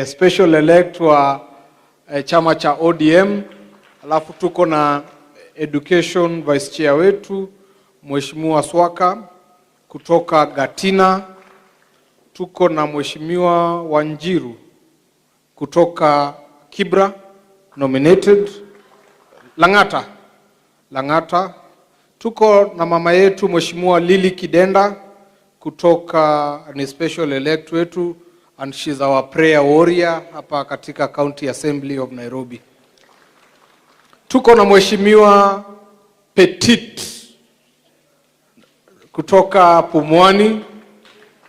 special elect wa chama cha ODM. Alafu tuko na education vice chair wetu Mheshimiwa Swaka kutoka Gatina. Tuko na Mheshimiwa Wanjiru kutoka Kibra nominated. Langata. Tuko na mama yetu Mheshimiwa Lily Kidenda kutoka ni special elect wetu, and she's our prayer warrior hapa katika County Assembly of Nairobi. Tuko na Mheshimiwa Petit kutoka Pumwani.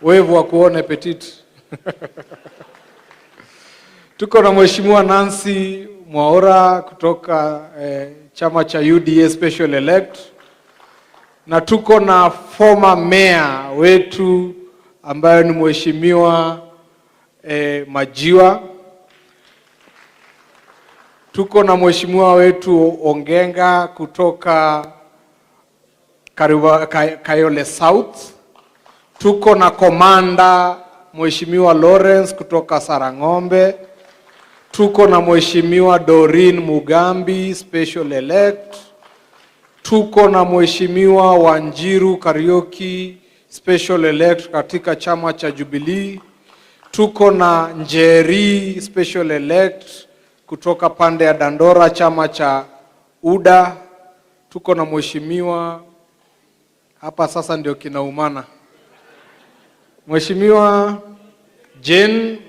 Wevu wa kuone Petit. Tuko na Mheshimiwa Nancy Mwaura kutoka chama cha UDA special elect. Na tuko na former mayor wetu ambaye ni Mheshimiwa Majiwa. Tuko na Mheshimiwa wetu Ongenga kutoka Kayole South. Tuko na Komanda Mheshimiwa Lawrence kutoka Sarang'ombe. Tuko na Mheshimiwa Doreen Mugambi special elect. Tuko na Mheshimiwa Wanjiru Karaoke special elect katika chama cha Jubilee. Tuko na Njeri special elect kutoka pande ya Dandora chama cha UDA. Tuko na Mheshimiwa hapa sasa ndio kinaumana, Mheshimiwa Jane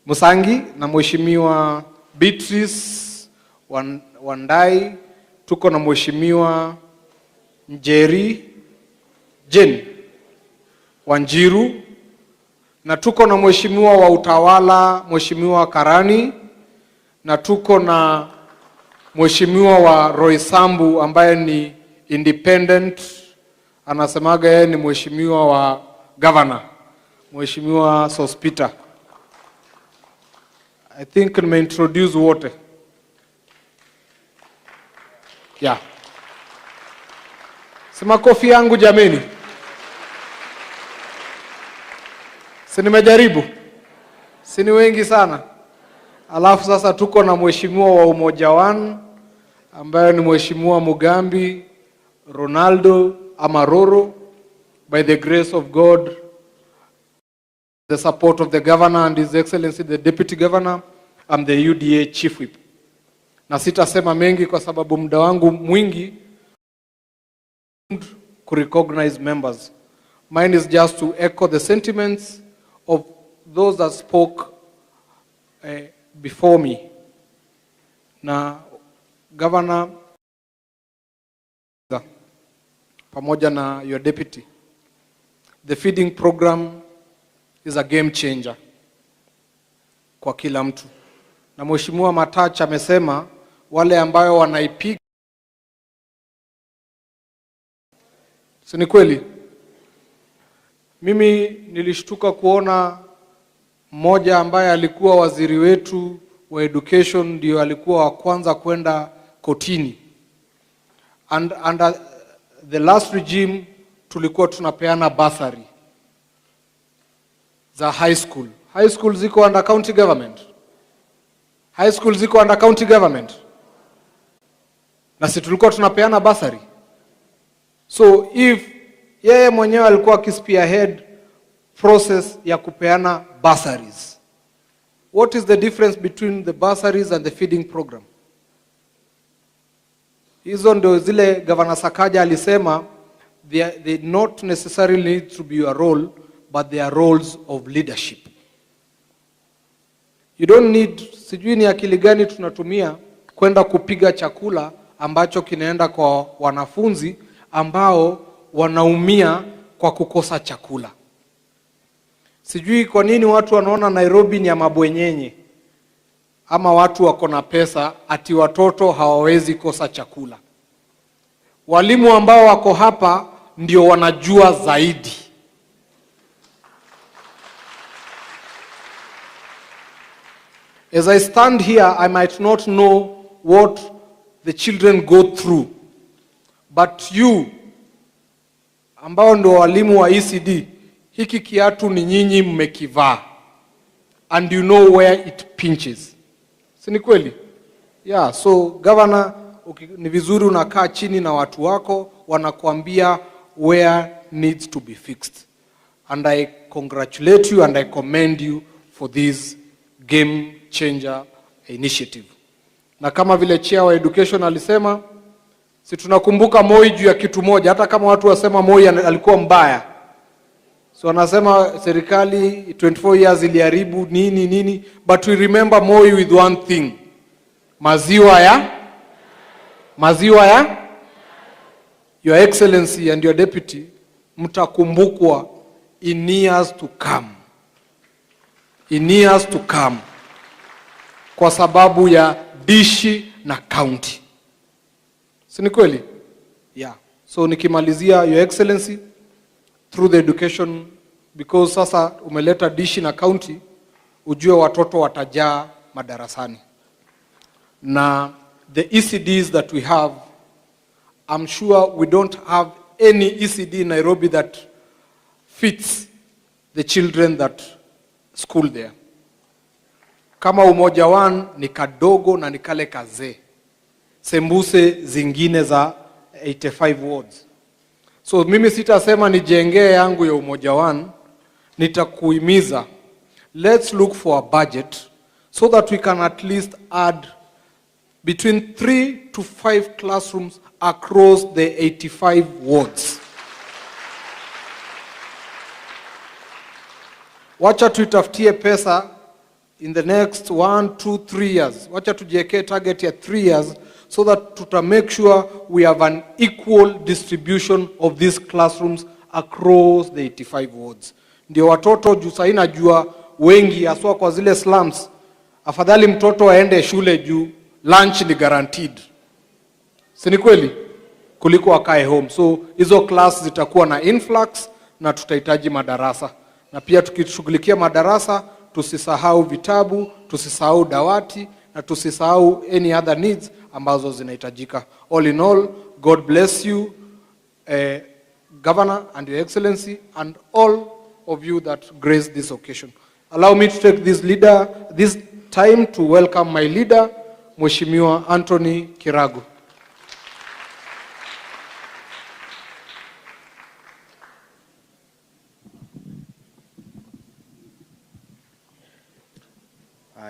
Musangi na Mheshimiwa Beatrice Wandai. Tuko na Mheshimiwa Njeri Jane Wanjiru, na tuko na Mheshimiwa wa utawala Mheshimiwa Karani, na tuko na Mheshimiwa wa Roysambu ambaye ni independent, anasemaga yeye ni Mheshimiwa wa governor, Mheshimiwa Sospita. I think nimeintroduce wote. Yeah. Sema kofi yangu jameni. Si nimejaribu? Si ni wengi sana? Alafu sasa tuko na Mheshimiwa wa Umoja One ambaye ni Mheshimiwa Mugambi Ronaldo Amaroro. By the grace of God, the support of the governor and His Excellency the Deputy Governor, I'm the UDA Chief Whip. Na sitasema mengi kwa sababu muda wangu mwingi kurecognize members. Mine is just to echo the sentiments of those that spoke before me. Na Governor pamoja na your deputy, the feeding program is a game changer kwa kila mtu. Na Mheshimiwa Matacha amesema wale ambayo wanaipiga, si ni kweli? Mimi nilishtuka kuona mmoja ambaye alikuwa waziri wetu wa education ndio alikuwa wa kwanza kwenda kotini. And under the last regime tulikuwa tunapeana bursary za high school. High school ziko under county government. High school ziko under county government. Na sisi tulikuwa tunapeana bursary. So if yeye mwenyewe alikuwa akispearhead process ya kupeana bursaries, what is the difference between the bursaries and the feeding program? Hizo ndio zile Governor Sakaja alisema they not necessarily need to be a role, but they are roles of leadership. You don't need, sijui ni akili gani tunatumia kwenda kupiga chakula ambacho kinaenda kwa wanafunzi ambao wanaumia kwa kukosa chakula. Sijui kwa nini watu wanaona Nairobi ni ya mabwenyenye ama watu wako na pesa ati watoto hawawezi kosa chakula. Walimu ambao wako hapa ndio wanajua zaidi. As I stand here, I might not know what the children go through, but you ambao ndio walimu wa ECDE, hiki kiatu ni nyinyi mmekivaa. and you know where it pinches. Si ni kweli? Yeah, so governor, ni vizuri unakaa chini na watu wako wanakuambia where needs to be fixed. And I congratulate you and I commend you for this game changer initiative. Na kama vile chair wa education alisema, si tunakumbuka Moi juu ya kitu moja, hata kama watu wasema Moi alikuwa mbaya. So wanasema serikali 24 years iliharibu nini, but we remember Moi with one thing. Maziwa ya Your Excellency and your deputy mtakumbukwa in years to come. In years to come. Kwa sababu ya dishi na county. Si ni kweli? Yeah. So nikimalizia, Your Excellency, through the education, because sasa umeleta dishi na county, ujue watoto watajaa madarasani. Na the ECDs that we have, I'm sure we don't have any ECD in Nairobi that fits the children that school there. Kama Umoja One ni kadogo na ni kale kazee. Sembuse zingine za 85 wards. So mimi sitasema nijengee yangu ya Umoja One, nitakuhimiza. Let's look for a budget so that we can at least add between 3 to 5 classrooms across the 85 wards. Wacha tuitafutie pesa in the next 1, 2, 3 years. Wacha tujiwekee target ya 3 years so that tuta make sure we have an equal distribution of these classrooms across the 85 wards. Ndio watoto juu sasa najua wengi aswa kwa zile slums, afadhali mtoto aende shule juu lunch ni guaranteed. Si ni kweli? Kuliko akae home. So hizo class zitakuwa na influx na tutahitaji madarasa. Na pia tukishughulikia madarasa, tusisahau vitabu, tusisahau dawati, na tusisahau any other needs ambazo zinahitajika. All in all, God bless you, Governor and Your Excellency, and all of you that grace this occasion. Allow me to take this time to welcome my leader, Mheshimiwa Anthony Kiragu.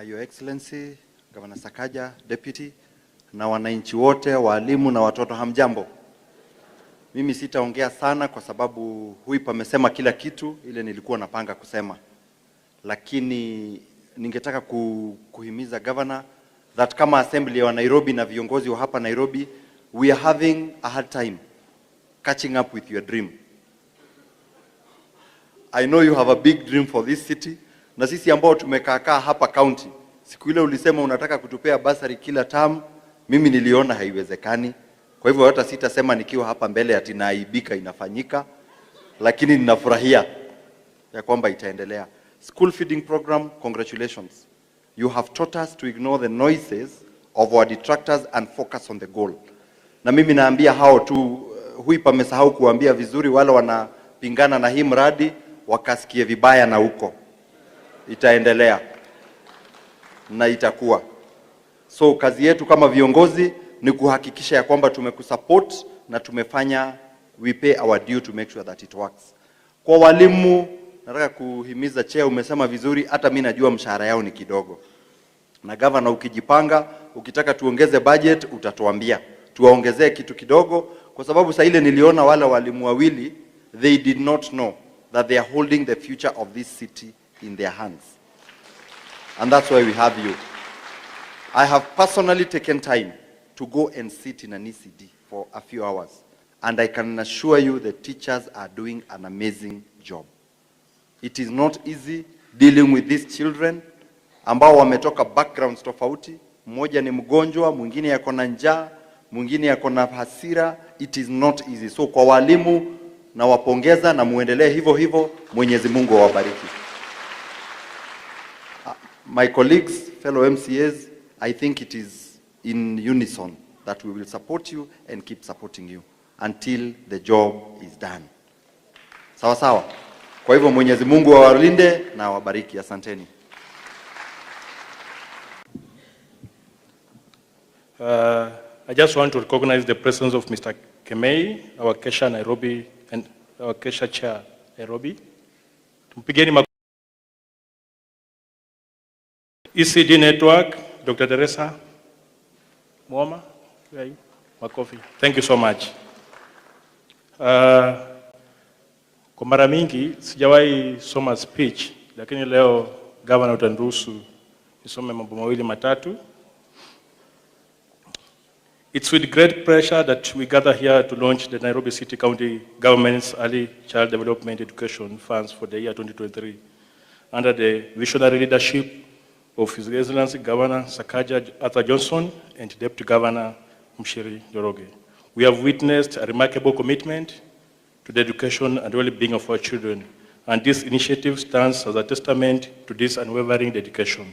Your Excellency, Governor Sakaja, Deputy, na wananchi wote, walimu na watoto, hamjambo. Mimi sitaongea sana kwa sababu hui pamesema kila kitu ile nilikuwa napanga kusema. Lakini ningetaka kuhimiza Governor that kama assembly wa Nairobi na viongozi wa hapa Nairobi, we are having a hard time catching up with your dream. I know you have a big dream for this city. Na sisi ambao tumekaa hapa county, siku ile ulisema unataka kutupea basari kila term, mimi niliona haiwezekani. Kwa hivyo hata sitasema nikiwa hapa mbele ati naaibika inafanyika, lakini ninafurahia ya kwamba itaendelea. School feeding program, congratulations. You have taught us to ignore the noises of our detractors and focus on the goal. Na mimi naambia hao tu, hui pamesahau kuambia vizuri wale wanapingana na hii mradi wakasikie vibaya na huko. Itaendelea na itakuwa. So kazi yetu kama viongozi ni kuhakikisha ya kwamba tumekusupport na tumefanya, we pay our due to make sure that it works. Kwa walimu nataka kuhimiza chair, umesema vizuri, hata mimi najua mshahara yao ni kidogo. Na governor ukijipanga, ukitaka tuongeze budget utatuambia, tuwaongezee kitu kidogo, kwa sababu saa ile niliona wale walimu wawili, they did not know that they are holding the future of this city in their hands. And that's why we have you. I have personally taken time to go and sit in an ECD for a few hours. And I can assure you the teachers are doing an amazing job. It is not easy dealing with these children ambao wametoka backgrounds tofauti. Mmoja ni mgonjwa, mwingine yako na njaa, mwingine yako na hasira. It is not easy. So kwa walimu na wapongeza na muendelee hivyo, Mwenyezi Mungu awabariki. My colleagues, fellow MCAs, I think it is in unison that we will support you and keep supporting you until the job is done. Sawa sawa. Kwa hivyo Mwenyezi Mungu awalinde na awabariki. Asanteni. I just want to recognize the presence of Mr. Kemei, our Kesha Nairobi, and our Kesha Chair Nairobi. Tumpigeni ECDE Network, Dr. Teresa Mwoma, where are you? Makofi. Thank you so much. Kwa mara mingi sijawahi soma speech, lakini leo governor utaniruhusu nisome mambo mawili matatu. It's with great pleasure that we gather here to launch the Nairobi City County Government's Early Child Development Education Funds for the year 2023 under the visionary leadership of His Excellency Governor Sakaja Arthur Johnson and Deputy Governor Mshiri Njoroge. We have witnessed a remarkable commitment to the education and well-being of our children, and this initiative stands as a testament to this unwavering dedication.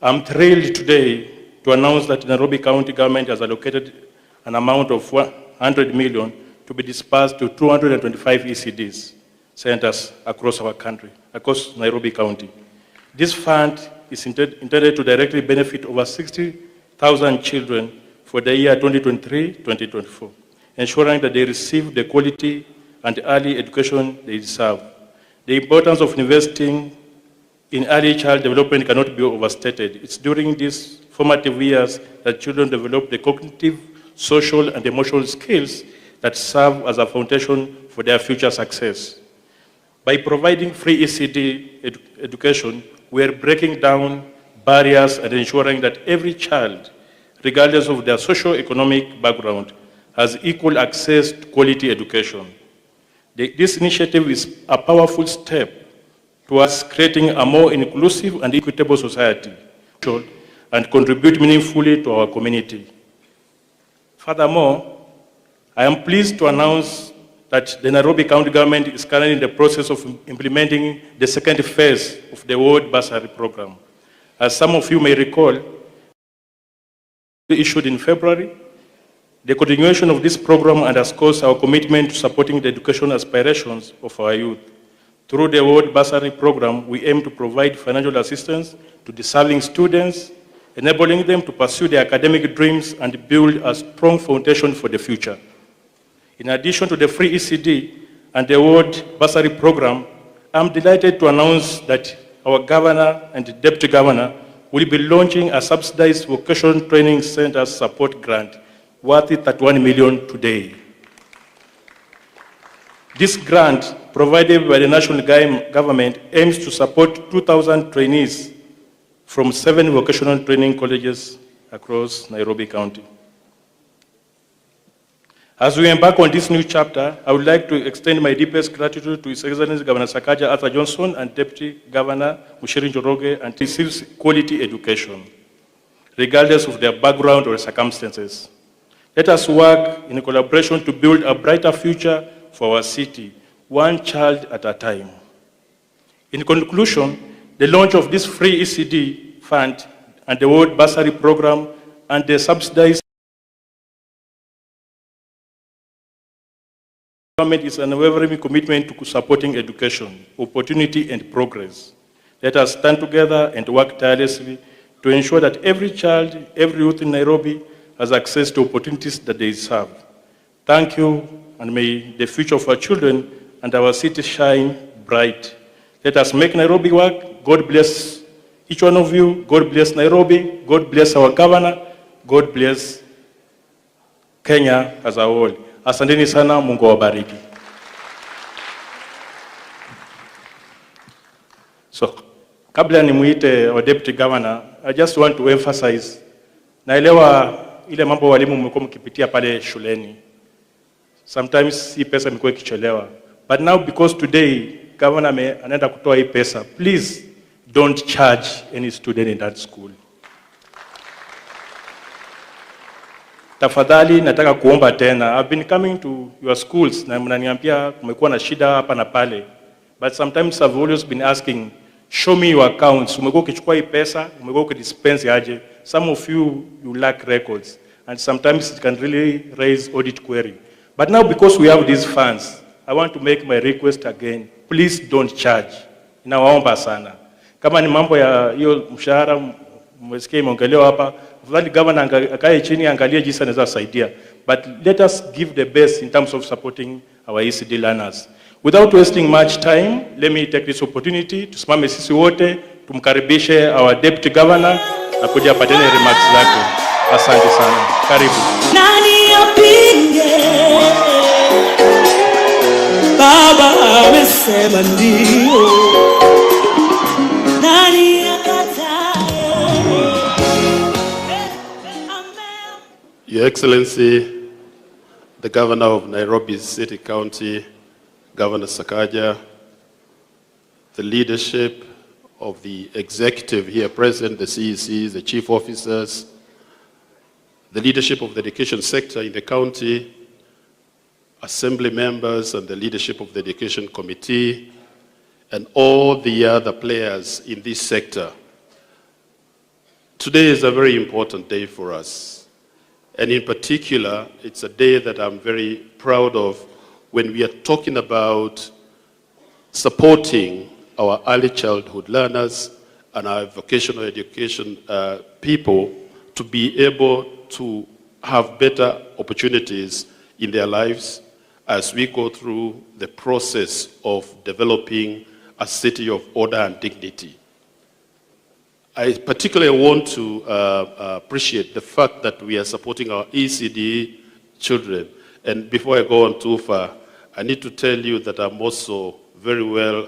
I'm thrilled today to announce that the Nairobi County Government has allocated an amount of 100 million to be dispersed to 225 ECDs centers across our country, across Nairobi County. This fund is intended to directly benefit over 60,000 children for the year 2023-2024, ensuring that they receive the quality and early education they deserve. The importance of investing in early child development cannot be overstated. It's during these formative years that children develop the cognitive, social, and emotional skills that serve as a foundation for their future success. By providing free ECD education, we are breaking down barriers and ensuring that every child, regardless of their socio-economic background, has equal access to quality education. This initiative is a powerful step towards creating a more inclusive and equitable society and contribute meaningfully to our community. Furthermore, I am pleased to announce that the Nairobi County Government is currently in the process of implementing the second phase of the World Bursary Program. As some of you may recall, issued in February, the continuation of this program underscores our commitment to supporting the educational aspirations of our youth. Through the World Bursary Program, we aim to provide financial assistance to deserving students, enabling them to pursue their academic dreams and build a strong foundation for the future. In addition to the free ECD and the World Bursary Program, I'm delighted to announce that our governor and deputy governor will be launching a subsidized vocational training center support grant worth 31 million today. This grant, provided by the national government, aims to support 2,000 trainees from 7 vocational training colleges across Nairobi County. As we embark on this new chapter, I would like to extend my deepest gratitude to His Excellency Governor Sakaja Arthur Johnson and Deputy Governor Mshiri Njoroge and receives quality education, regardless of their background or circumstances. Let us work in collaboration to build a brighter future for our city, one child at a time. In conclusion, the launch of this free ECD fund and the World Bursary Program and the subsidized government is an unwavering commitment to supporting education, opportunity, and progress. Let us stand together and work tirelessly to ensure that every child, every youth in Nairobi has access to opportunities that they deserve. Thank you, and may the future of our children and our city shine bright. Let us make Nairobi work. God bless each one of you. God bless Nairobi. God bless our governor. God bless Kenya as a whole. Asanteni sana, Mungu awabariki. So, kabla nimuite our deputy governor, I just want to emphasize, naelewa ile mambo walimu mmekuwa mkipitia pale shuleni. Sometimes hii pesa imekuwa ikichelewa. But now because today governor anaenda kutoa hii pesa, please don't charge any student in that school. Tafadhali nataka kuomba tena. I've been coming to your schools na mnaniambia kumekuwa na shida hapa na pale. But sometimes I've always been asking, show me your accounts. Umekuwa ukichukua hii pesa, umekuwa ukidispense aje. Some of you lack records. And sometimes it can really raise audit query. But now because we have these funds, I want to make my request again. Please don't charge. Inawaomba sana. Kama ni mambo ya hiyo mshahara Mmesikia imeongelewa hapa, afadhali governor akae chini angalie jinsi anaweza saidia. But let us give the best in terms of supporting our ECD learners. Without wasting much time, let me take this opportunity tusimame sisi wote tumkaribishe our deputy governor na kuja apatene remarks zake. Asante sana. Karibu. Nani apinge? Baba amesema ndio. Nani akatae? Your Excellency, the Governor of Nairobi City County, Governor Sakaja, the leadership of the executive here present, the CECs, the chief officers, the leadership of the education sector in the county, assembly members and the leadership of the education committee, and all the other players in this sector. Today is a very important day for us. And in particular, it's a day that I'm very proud of when we are talking about supporting our early childhood learners and our vocational education people to be able to have better opportunities in their lives as we go through the process of developing a city of order and dignity. I particularly want to appreciate the fact that we are supporting our ECDE children. And before I go on too far, I need to tell you that I'm also very well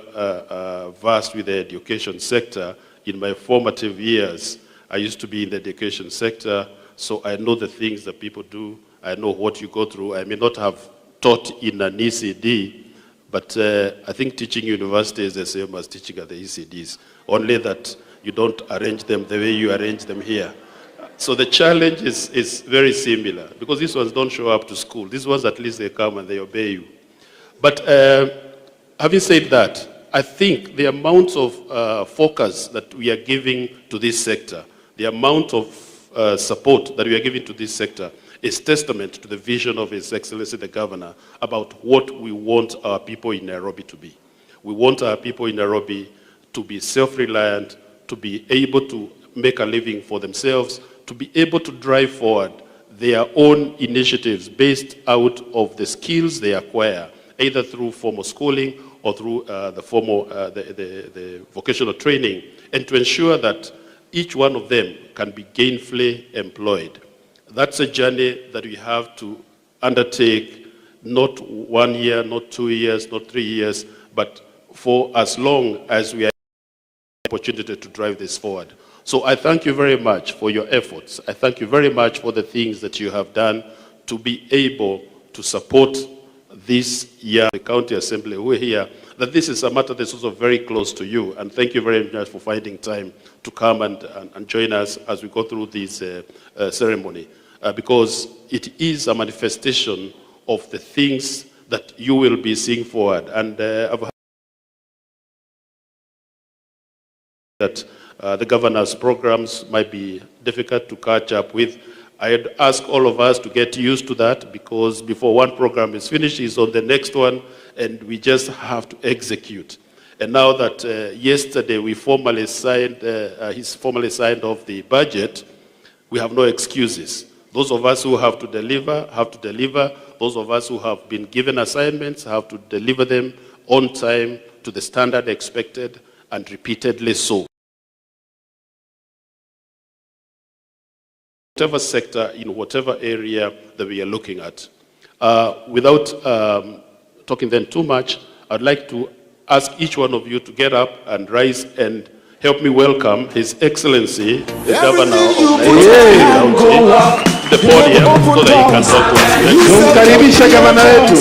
versed with the education sector. In my formative years, I used to be in the education sector, so I know the things that people do. I know what you go through. I may not have taught in an ECD, but I think teaching university is the same as teaching at the ECDs, only that you don't arrange them the way you arrange them here. So the challenge is very similar, because these ones don't show up to school. These ones, at least they come and they obey you. But having said that, I think the amount of focus that we are giving to this sector, the amount of support that we are giving to this sector is testament to the vision of His Excellency the Governor about what we want our people in Nairobi to be. We want our people in Nairobi to be self-reliant, to be able to make a living for themselves, to be able to drive forward their own initiatives based out of the skills they acquire, either through formal schooling or through the vocational training, and to ensure that each one of them can be gainfully employed. That's a journey that we have to undertake, not 1 year, not 2 years, not 3 years, but for as long as we are opportunity to drive this forward. So I thank you very much for your efforts. I thank you very much for the things that you have done to be able to support this year, the county assembly. We're here, that this is a matter that's also very close to you. And thank you very much for finding time to come and join us as we go through this ceremony. Because it is a manifestation of the things that you will be seeing forward. And I've heard that the governor's programs might be difficult to catch up with. I'd ask all of us to get used to that, because before one program is finished, he's on the next one, and we just have to execute. And now that yesterday we formally signed, he's formally signed off the budget, we have no excuses. Those of us who have to deliver, have to deliver. Those of us who have been given assignments have to deliver them on time to the standard expected, and repeatedly so. Whatever sector, in whatever area that we are looking at. Without talking then too much, I'd like to ask each one of you to get up and rise and help me welcome His Excellency, the Governor of Nairobi County, to the podium so that he can talk to us. Tumkaribishe gavana wetu.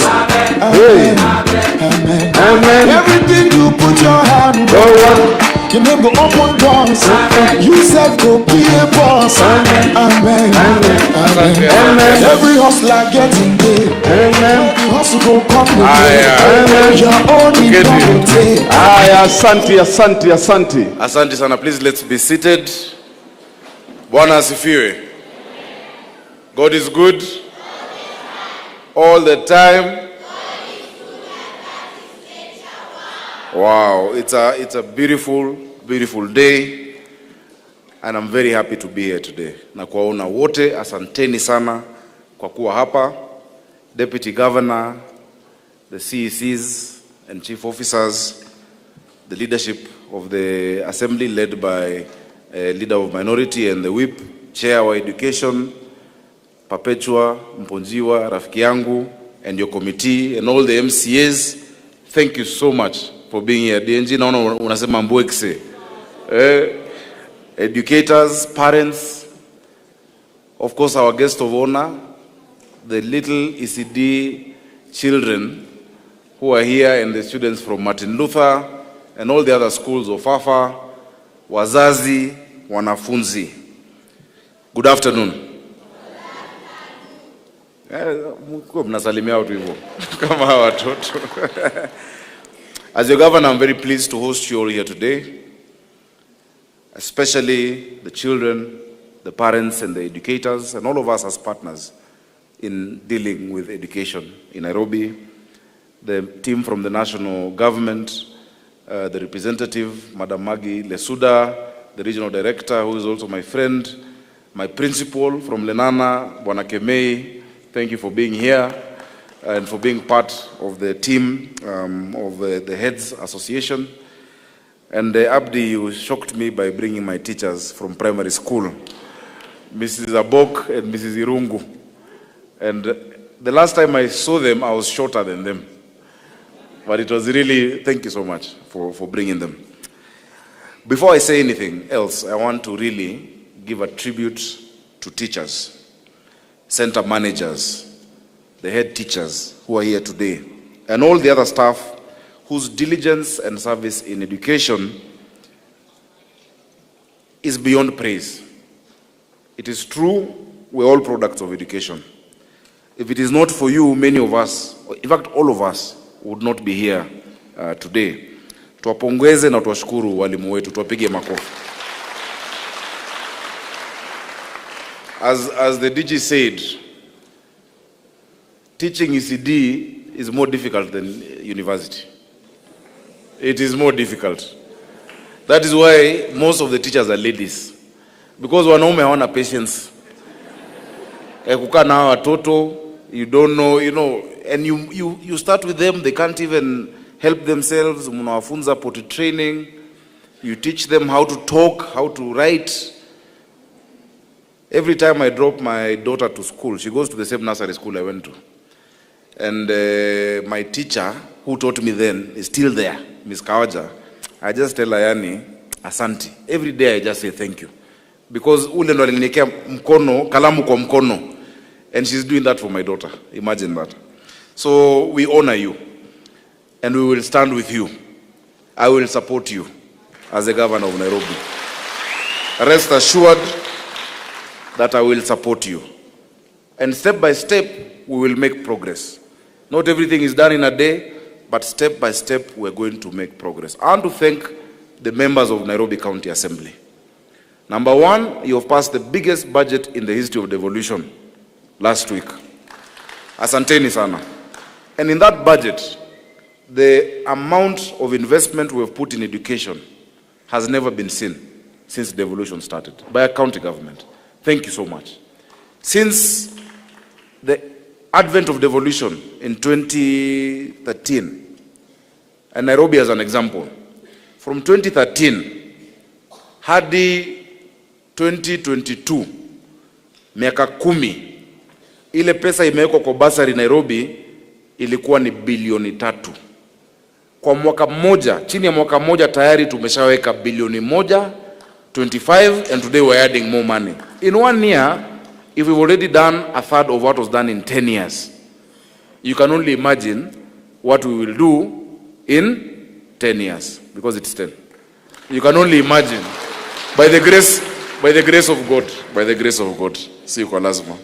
Amen. Everything you put your hand on, you never open doors. You said go be a boss. Amen. Amen. Every hustler getting paid. Amen. Every hustle go come with it. Your own integrity. Asante, asante, asante. Asante sana. Please let's be seated. Bwana asifiwe. God is good all the time. Wow, it's a beautiful, beautiful day. and I'm very happy to be here today. Na kuwaona wote, asanteni sana kwa kuwa hapa. Deputy Governor, the CECs and Chief Officers, the leadership of the Assembly led by Leader of Minority and the Whip, Chair of Education, Perpetua, Mponjiwa, rafiki yangu, and your committee, and all the MCAs, thank you so much for being here. DNG, naona unasema mbwekse. Educators, parents, of course our guest of honor, the little ECDE children who are here, and the students from Martin Luther, and all the other schools of Fafa, wazazi, wanafunzi. Good afternoon. Mnasalimia watu hivyo kama hawa watoto. As your governor, I'm very pleased to host you all here today, especially the children, the parents and the educators, and all of us as partners in dealing with education in Nairobi. The team from the national government, the representative, Madam Maggie Lesuda, the regional director, who is also my friend, my principal from Lenana, Bwana Kemei, thank you for being here and for being part of the team of the Heads Association. And Abdi, you shocked me by bringing my teachers from primary school, Mrs. Abok and Mrs. Irungu. And the last time I saw them, I was shorter than them. But it was really, thank you so much for bringing them. Before I say anything else, I want to really give a tribute to teachers, center managers, the head teachers who are here today, and all the other staff whose diligence and service in education is beyond praise. It is true, we're all products of education. If it is not for you, many of us, in fact all of us, would not be here today. Tuwapongeze na tuwashukuru walimu wetu, tuwapige makofi. As the DG said, teaching ECD is more difficult than university. It is more difficult. That is why most of the teachers are ladies. Because wanaume hawana patience. Kukaa na watoto, you don't know, and you start with them, they can't even help themselves. Mnawafunza potty training. You teach them how to talk, how to write. Every time I drop my daughter to school, she goes to the same nursery school I went to. And my teacher, who taught me then, is still there, Ms. Kawaja. I just tell Ayani, asante. Every day I just say thank you. Because ule ndo aliniwekea mkono, kalamu kwa mkono. And she's doing that for my daughter. Imagine that. So we honor you. And we will stand with you. I will support you as the governor of Nairobi. Rest assured that I will support you. And step by step, we will make progress. Not everything is done in a day, but step by step, we're going to make progress. I want to thank the members of Nairobi County Assembly. Number one, you have passed the biggest budget in the history of devolution last week. Asanteni sana. And in that budget, the amount of investment we have put in education has never been seen since devolution started by a county government. Thank you so much. Since the advent of devolution in 2013, and Nairobi as an example, from 2013 hadi 2022, miaka 10, ile pesa imewekwa kwa basari Nairobi ilikuwa ni bilioni 3. Kwa mwaka mmoja, chini ya mwaka mmoja tayari tumeshaweka bilioni 1.25, and today we're adding more money. In 1 year, if we've already done a third of what was done in 10 years, you can only imagine what we will do in 10 years, because it's 10. You can only imagine, by the grace of God, by the grace of God. See kwa lazima.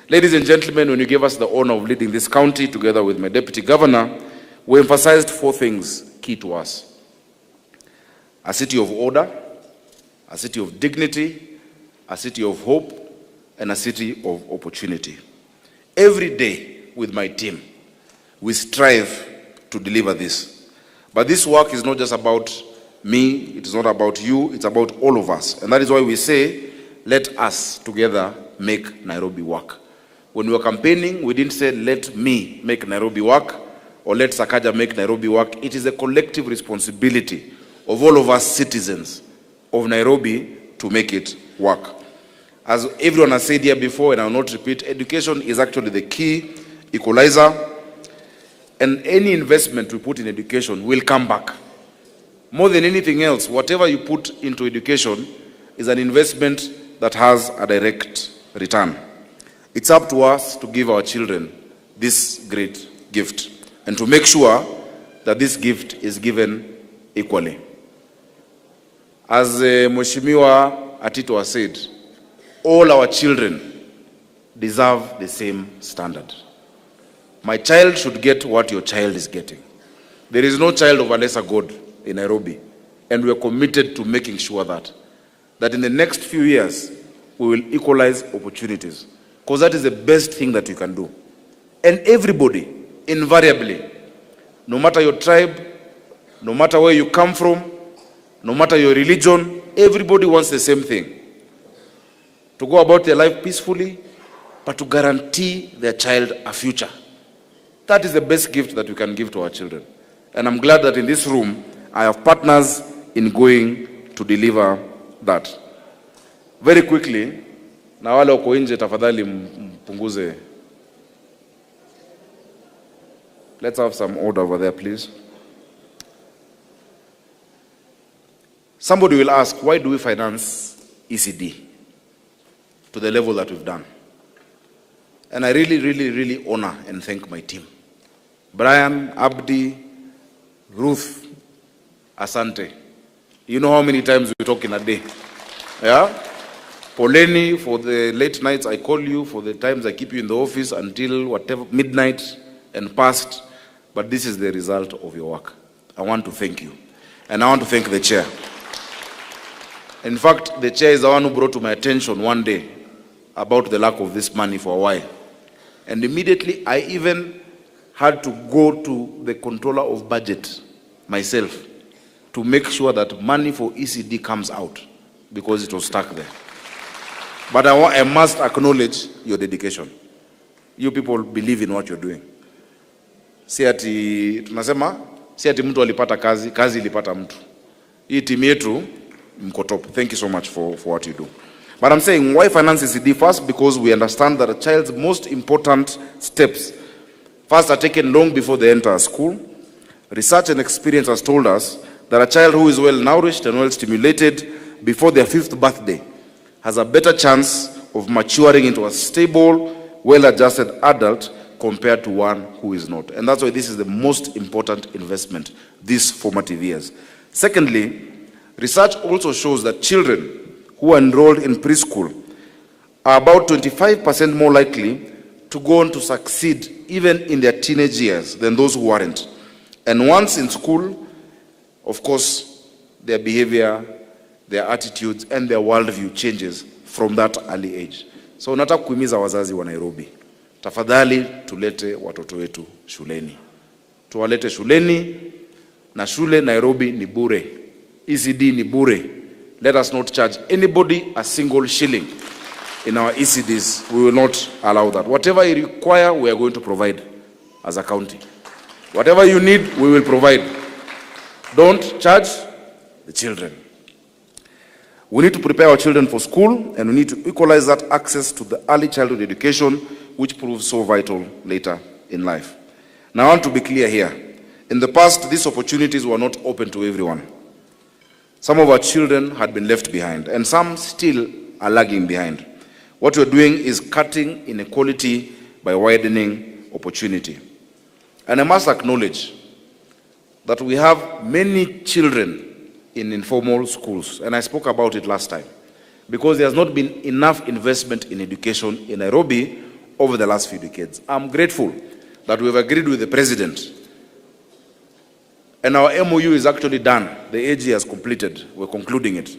Ladies and gentlemen, when you gave us the honor of leading this county together with my deputy governor, we emphasized 4 things key to us: a city of order, a city of dignity, a city of hope, and a city of opportunity. Every day with my team, we strive to deliver this. But this work is not just about me, it is not about you, it's about all of us. And that is why we say, let us together make Nairobi work. When we were campaigning, we didn't say, let me make Nairobi work, or let Sakaja make Nairobi work. It is a collective responsibility of all of us citizens of Nairobi to make it work. As everyone has said here before, and I will not repeat, education is actually the key equalizer, and any investment we put in education will come back. More than anything else, whatever you put into education is an investment that has a direct return. It's up to us to give our children this great gift and to make sure that this gift is given equally. As Mheshimiwa Atito has said, all our children deserve the same standard. My child should get what your child is getting. There is no child of a lesser God in Nairobi, and we are committed to making sure that in the next few years, we will equalize opportunities, because that is the best thing that you can do. And everybody, invariably, no matter your tribe, no matter where you come from, no matter your religion, everybody wants the same thing. To go about their life peacefully, but to guarantee their child a future. That is the best gift that we can give to our children. And I'm glad that in this room, I have partners in going to deliver that. Very quickly, na wale wako nje tafadhali mpunguze. Let's have some order over there, please. Somebody will ask, why do we finance ECDE to the level that we've done? And I really honor and thank my team. Brian, Abdi, Ruth, Asante. You know how many times we talk in a day? Yeah? Poleni, for the late nights I call you, for the times I keep you in the office until whatever, midnight and past. But this is the result of your work. I want to thank you. And I want to thank the chair. In fact, the chair is the one who brought to my attention one day about the lack of this money for a while. And immediately I even had to go to the controller of budget myself to make sure that money for ECD comes out because it was stuck there. But I must acknowledge your dedication. You people believe in what you're doing. Si ati tunasema, si ati mtu alipata kazi, kazi ilipata mtu. Hii timu yetu mko top. Thank you so much for what you do. But I'm saying, why finance ECD? First, because we understand that a child's most important steps first are taken long before they enter school. Research and experience has told us that a child who is well nourished and well stimulated before their 5th birthday has a better chance of maturing into a stable, well-adjusted adult compared to one who is not. And that's why this is the most important investment, these formative years. Secondly, research also shows that children who are enrolled in preschool are about 25% more likely to go on to succeed even in their teenage years than those who aren't. And once in school, of course, their behavior, their attitudes, and their worldview changes from that early age. So nataka kuhimiza wazazi wa Nairobi, tafadhali tulete watoto wetu shuleni. Tuwalete shuleni, na shule Nairobi ni bure. ECD ni bure. Let us not charge anybody a single shilling in our ECDs. We will not allow that. Whatever you require, we are going to provide as a county. Whatever you need, we will provide. Don't charge the children. We need to prepare our children for school, and we need to equalize that access to the early childhood education, which proves so vital later in life. Now, I want to be clear here. In the past, these opportunities were not open to everyone. Some of our children had been left behind, and some still are lagging behind. What we're doing is cutting inequality by widening opportunity. And I must acknowledge that we have many children in informal schools, and I spoke about it last time, because there has not been enough investment in education in Nairobi over the last few decades. I'm grateful that we've agreed with the president, and our MOU is actually done. The AG has completed. We're concluding it.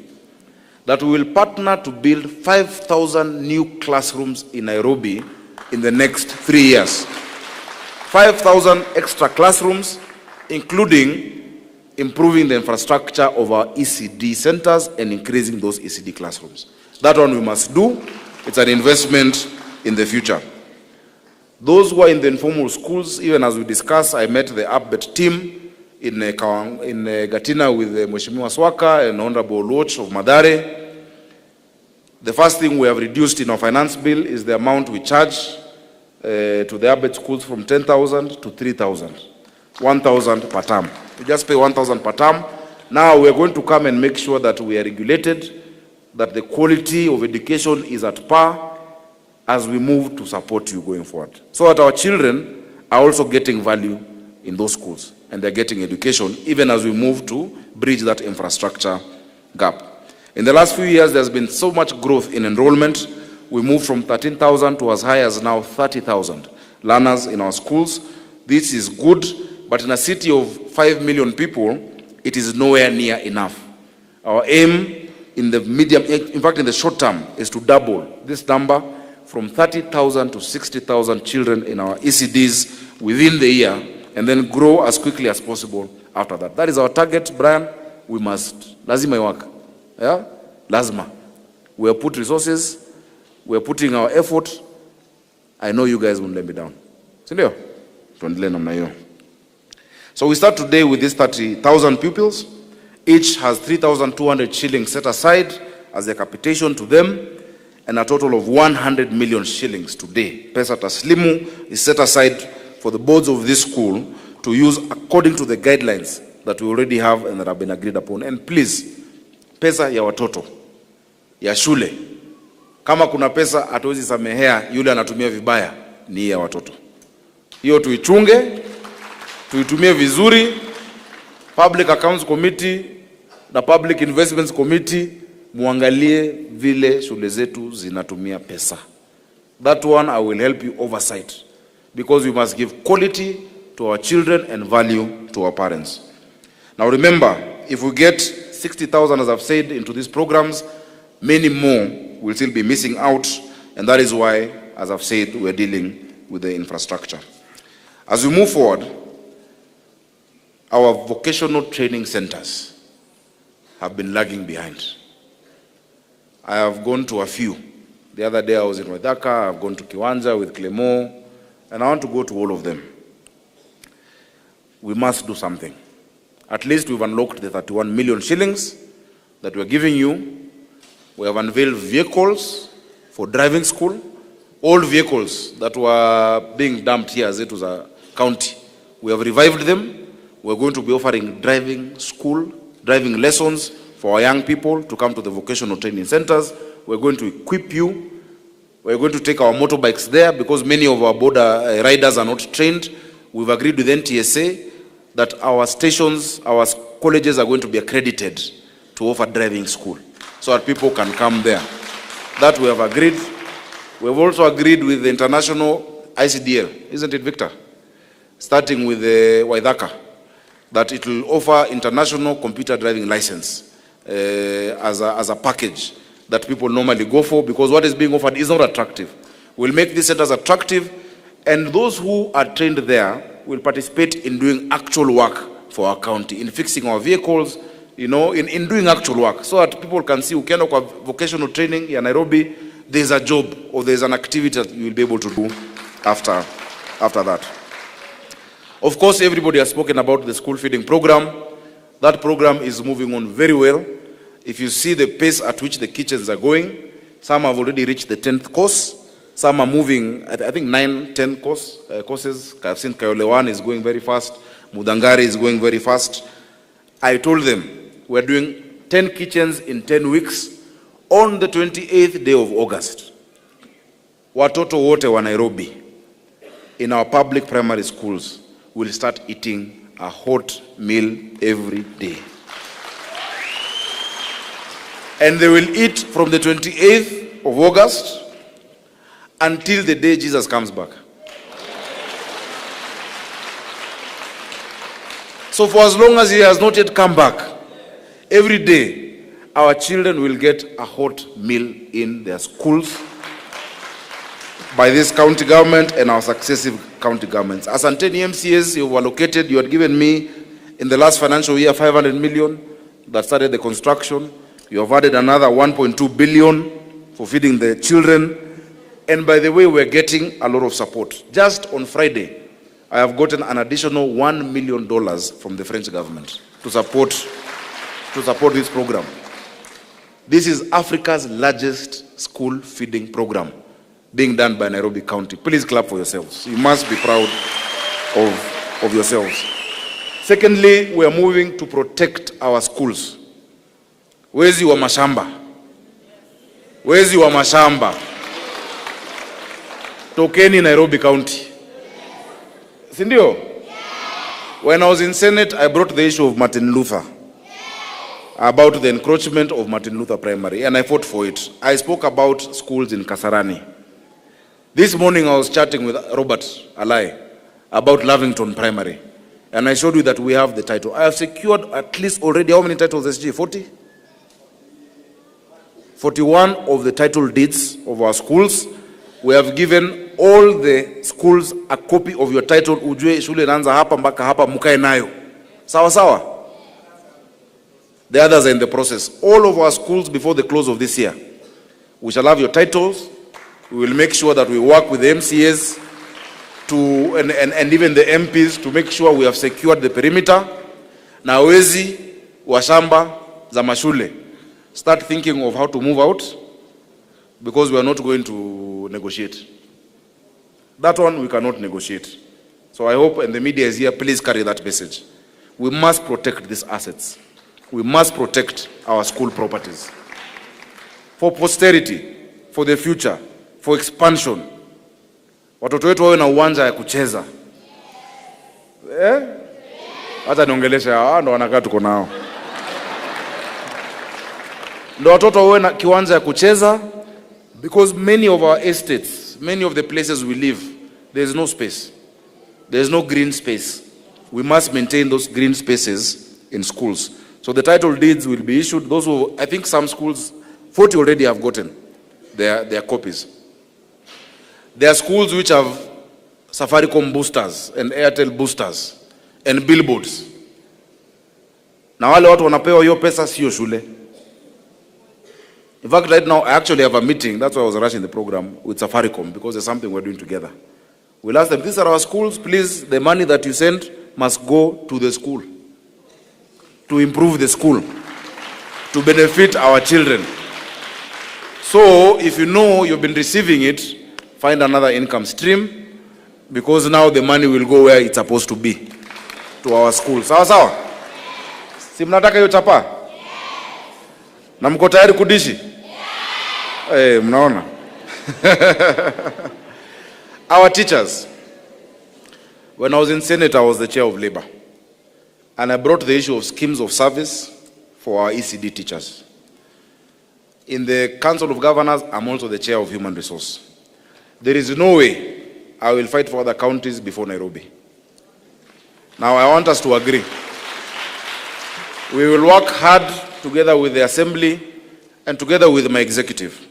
That we will partner to build 5,000 new classrooms in Nairobi in the next 3 years. 5,000 extra classrooms, including improving the infrastructure of our ECD centers and increasing those ECD classrooms. That one we must do. It's an investment in the future. Those who are in the informal schools, even as we discussed, I met the APBET team in Gatina with Mheshimiwa Swaka and Honorable Loch of Madare. The first thing we have reduced in our finance bill is the amount we charge to the APBET schools from 10,000 to 3,000, 1,000 per term. We just pay 1,000 per term. Now we are going to come and make sure that we are regulated, that the quality of education is at par as we move to support you going forward. So that our children are also getting value in those schools and they're getting education even as we move to bridge that infrastructure gap. In the last few years, there's been so much growth in enrollment. We moved from 13,000 to as high as now 30,000 learners in our schools. This is good, but in a city of 5 million people, it is nowhere near enough. Our aim in the medium, in fact in the short term, is to double this number from 30,000 to 60,000 children in our ECDs within the year, and then grow as quickly as possible after that. That is our target, Brian. We must, lazima iwaka. Yeah? Lazima. We have put resources, we are putting our effort. I know you guys won't let me down. Sindio? Tuendelee namna hiyo. So we start today with these 30,000 pupils. Each has 3,200 shillings set aside as a capitation to them, and a total of 100 million shillings today. Pesa taslimu is set aside for the boards of this school to use according to the guidelines that we already have and that have been agreed upon. And please, pesa ya watoto, ya shule, kama kuna pesa hatuwezi samehea yule anatumia vibaya, ni ya watoto. Hiyo tuichunge, tuitumie vizuri. Public Accounts Committee na Public Investments Committee, muangalie vile shule zetu zinatumia pesa. That one I will help you oversight, because we must give quality to our children and value to our parents. Now remember, if we get 60,000, as I've said, into these programs, many more will still be missing out, and that is why, as I've said, we're dealing with the infrastructure. As we move forward, our vocational training centers have been lagging behind. I have gone to a few. The other day I was in Waithaka, I've gone to Kiwanja with Clemo, and I want to go to all of them. We must do something. At least we've unlocked the 31 million shillings that we're giving you. We have unveiled vehicles for driving school. Old vehicles that were being dumped here as it was a county. We have revived them. We're going to be offering driving school, driving lessons for our young people to come to the vocational training centers. We're going to equip you. We're going to take our motorbikes there because many of our border riders are not trained. We've agreed with NTSA that our stations, our colleges are going to be accredited to offer driving school so that people can come there. That we have agreed. We've also agreed with the international ICDE, isn't it, Victor? Starting with the Waithaka, that it will offer international computer driving license as a package that people normally go for, because what is being offered is not attractive. We'll make these centers attractive, and those who are trained there will participate in doing actual work for our county, in fixing our vehicles, you know, in doing actual work, so that people can see, ukienda kwa vocational training in Nairobi, there's a job or there's an activity that you will be able to do after that. Of course, everybody has spoken about the school feeding program. That program is moving on very well. If you see the pace at which the kitchens are going, some have already reached the 10th course. Some are moving, I think 9, 10 courses. I've seen Kayole 1 is going very fast. Mudangari is going very fast. I told them we're doing 10 kitchens in 10 weeks on the 28th day of August. Watoto wote wa Nairobi in our public primary schools will start eating a hot meal every day. And they will eat from the 28th of August until the day Jesus comes back. So for as long as he has not yet come back, every day our children will get a hot meal in their schools by this county government and our successive county governments. As Antony MCAs, you've allocated, you had given me In the last financial year, 500 million that started the construction. You have added another 1.2 billion for feeding the children. And by the way, we're getting a lot of support. Just on Friday, I have gotten an additional $1 million from the French government to support this program. This is Africa's largest school feeding program being done by Nairobi County. Please clap for yourselves. You must be proud of yourselves. Secondly, we are moving to protect our schools. Wezi wa mashamba. Wezi wa mashamba. Tokeni Nairobi County. Sindio? When I was in Senate, I brought the issue of Martin Luther. About the encroachment of Martin Luther Primary, and I fought for it. I spoke about schools in Kasarani. This morning I was chatting with Robert Alai about Lavington Primary, and I showed you that we have the title. I have secured at least already, how many titles, SG? 40? 41 of the title deeds of our schools. We have given all the schools a copy of your title. Ujue shule inaanza hapa mpaka hapa, mukae nayo. Sawa sawa? The others are in the process. All of our schools before the close of this year, we shall have your titles. We will make sure that we work with the MCAs and even the MPs to make sure we have secured the perimeter. Na wezi wa shamba za mashule start thinking of how to move out, because we are not going to negotiate. That one we cannot negotiate. So I hope, and the media is here, please carry that message. We must protect these assets. We must protect our school properties. For posterity, for the future, for expansion. Watoto wetu wawe na uwanja ya kucheza. Hata niongelesha, ndo wanakaa tuko nao. Ndo watoto wawe na kiwanja ya kucheza, because many of our estates, many of the places we live, there is no space. There is no green space. We must maintain those green spaces in schools. So the title deeds will be issued. Those who, I think some schools, 40 already have gotten their copies. There are schools which have Safaricom boosters and Airtel boosters and billboards. Na wale watu wanapewa hiyo pesa sio shule. In fact, right now, I actually have a meeting. That's why I was rushing the program with Safaricom, because there's something we're doing together. We'll ask them, these are our schools. Please, the money that you send must go to the school, to improve the school, to benefit our children. So, if you know you've been receiving it, find another income stream, because now the money will go where it's supposed to be, to our schools. Sawa sawa? Si mnataka hiyo chapa? Na mko tayari kudishi? Mnaona? Our teachers. When I was in Senate, I was the chair of labor. And I brought the issue of schemes of service for our ECDE teachers. In the Council of Governors, I'm also the chair of human resource. There is no way I will fight for other counties before Nairobi. Now I want us to agree. We will work hard together with the Assembly and together with my executive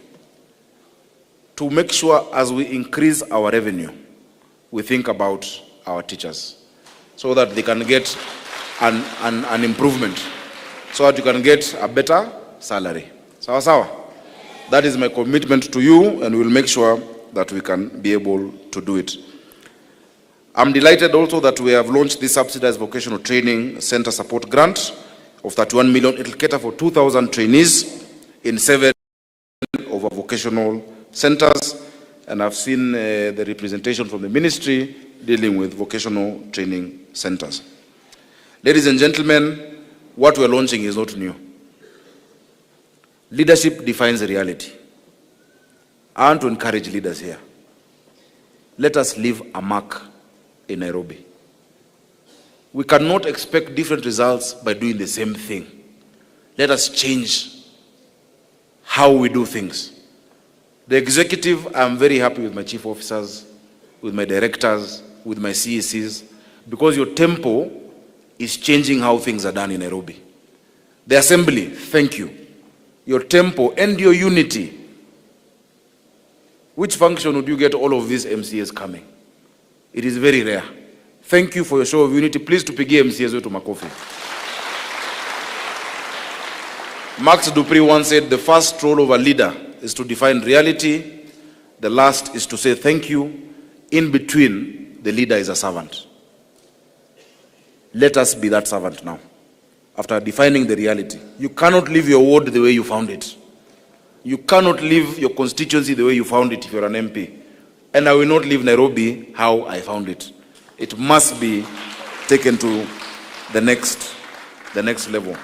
to make sure as we increase our revenue, we think about our teachers so that they can get an improvement, so that you can get a better salary. Sawa sawa? That is my commitment to you, and we'll make sure that we can be able to do it. I'm delighted also that we have launched this subsidized vocational training center support grant of 31 million. It will cater for 2,000 trainees in 7 of our vocational centers, and I've seen the representation from the ministry dealing with vocational training centers. Ladies and gentlemen, what we're launching is not new. Leadership defines reality. I want to encourage leaders here. Let us leave a mark in Nairobi. We cannot expect different results by doing the same thing. Let us change how we do things. The executive, I'm very happy with my chief officers, with my directors, with my CECs, because your tempo is changing how things are done in Nairobi. The Assembly, thank you. Your tempo and your unity. Which function would you get all of these MCAs coming? It is very rare. Thank you for your show of unity. Please tupigie MCAs wetu makofi. Max Dupree once said, the first role of a leader is to define reality. The last is to say thank you. In between, the leader is a servant. Let us be that servant now. After defining the reality, you cannot leave your ward the way you found it. You cannot leave your constituency the way you found it if you're an MP. And I will not leave Nairobi how I found it. It must be taken to the next level.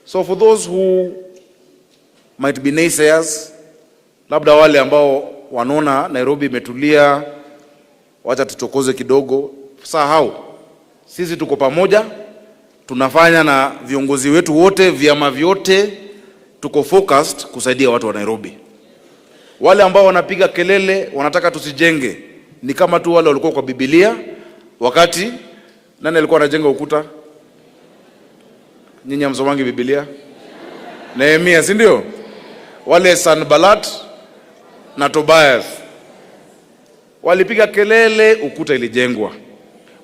So for those who might be naysayers, labda wale ambao wanaona Nairobi imetulia, wacha tuchokoze kidogo, sahau. Sisi tuko pamoja, tunafanya na viongozi wetu wote, vyama vyote, tuko focused kusaidia watu wa Nairobi. Wale ambao wanapiga kelele, wanataka tusijenge, ni kama tu wale walikuwa kwa Biblia, wakati nani alikuwa anajenga ukuta? Nyinyi hamsomangi Biblia? Nehemia, si ndio? Wale Sanballat na Tobias walipiga kelele, ukuta ilijengwa.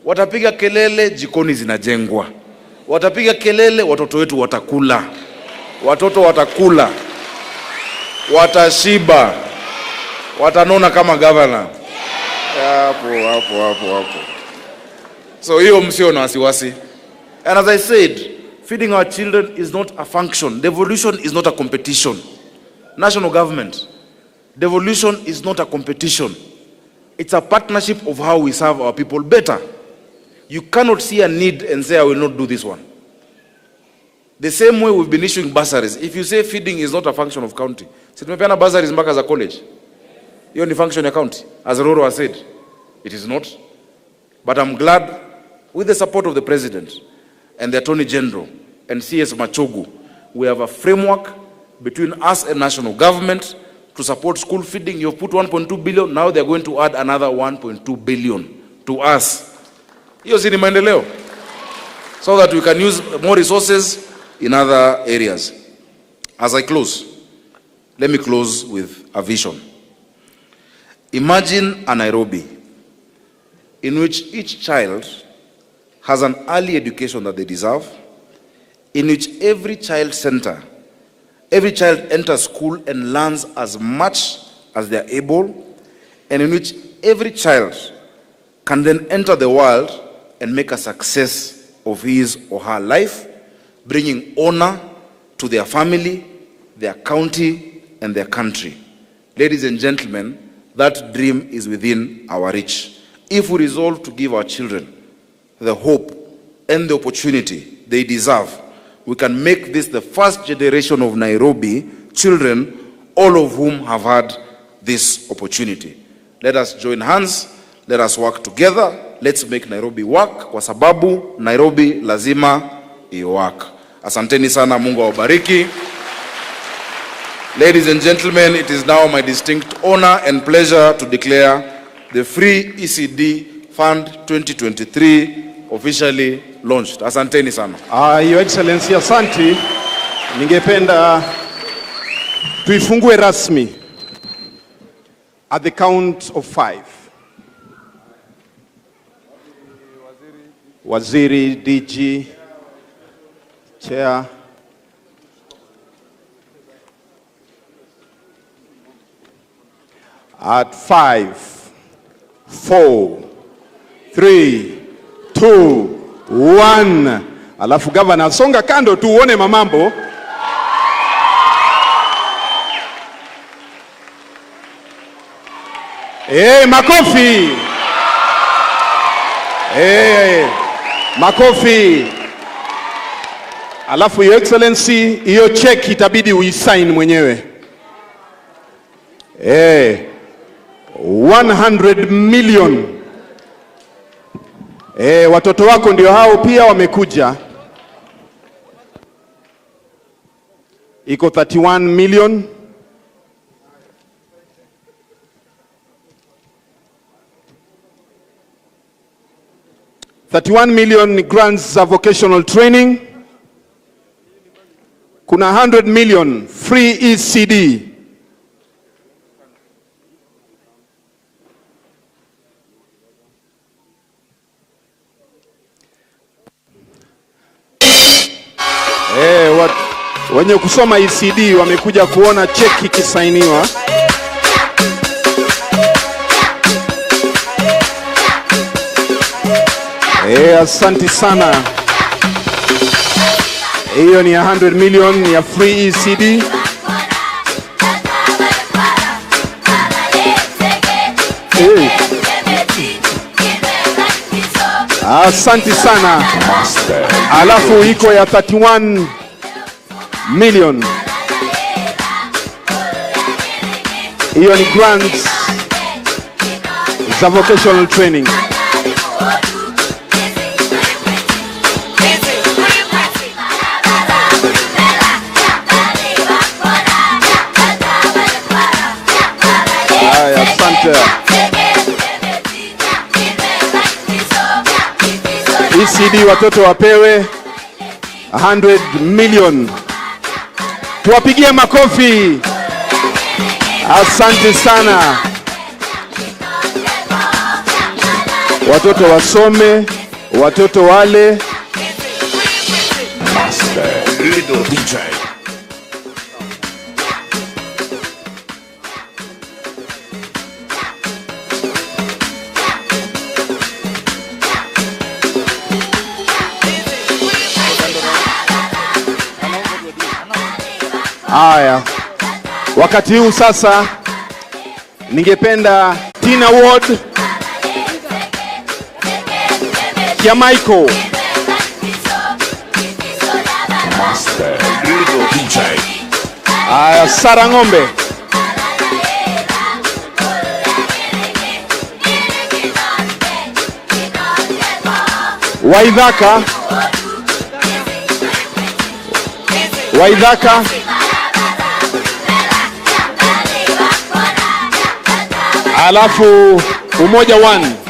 Watapiga kelele, jikoni zinajengwa. Watapiga kelele, watoto wetu watakula. Watoto watakula, watashiba, watanona kama governor. Hapo. So hiyo msio na wasiwasi. And as I said, feeding our children is not a function. Devolution is not a competition. National government, devolution is not a competition. It's a partnership of how we serve our people better. You cannot see a need and say, I will not do this one. The same way we've been issuing bursaries. If you say feeding is not a function of county, si tumepeana bursaries mpaka za college. Hiyo ni function ya county. As Roro has said, it is not. But I'm glad, with the support of the President and the Attorney General and CS Machogu, we have a framework between us and national government to support school feeding. You've put 1.2 billion, now they're going to add another 1.2 billion to us. Hiyo si ni maendeleo? So that we can use more resources in other areas. As I close, let me close with a vision. Imagine a Nairobi in which each child has an early education that they deserve, in which every child enters school and learns as much as they are able, and in which every child can then enter the world and make a success of his or her life, bringing honor to their family, their county, and their country. Ladies and gentlemen, that dream is within our reach. If we resolve to give our children the hope and the opportunity they deserve, we can make this the first generation of Nairobi children, all of whom have had this opportunity. Let us join hands, let us work together, let's make Nairobi work, kwa sababu Nairobi lazima iwork. Asanteni sana, Mungu awabariki. Ladies and gentlemen, it is now my distinct honor and pleasure to declare the free ECD Fund 2023 officially launched. Asanteni sana. Your Excellency, asante. Ningependa tuifungue rasmi at the count of 5. Waziri, DG, Chair. At 5, 4, 3, 2, 1. Alafu governor, songa kando tu uone mamambo. Makofi. Makofi. Alafu Your Excellency, hiyo check itabidi uisign mwenyewe. 100 million. Watoto wako ndio hao pia wamekuja. Iko 31 million. $31 million grants za vocational training. Kuna 100 million free ECDE. wenye kusoma ECDE wamekuja kuona cheki kisainiwa. Asante sana. Hiyo ni 100 million ya free ECDE. Asante sana. Alafu iko ya 31 million. Hiyo ni grants za vocational training. Asante. ECDE watoto wapewe 100 million. Tuwapigie makofi. Asante sana. Watoto wasome, watoto wale. Master Little DJ. Haya, wakati huu sasa ningependa Tina Ward ya Michael Master Little DJ. Haya, Sara Ng'ombe. Waidhaka alafu Umoja 1.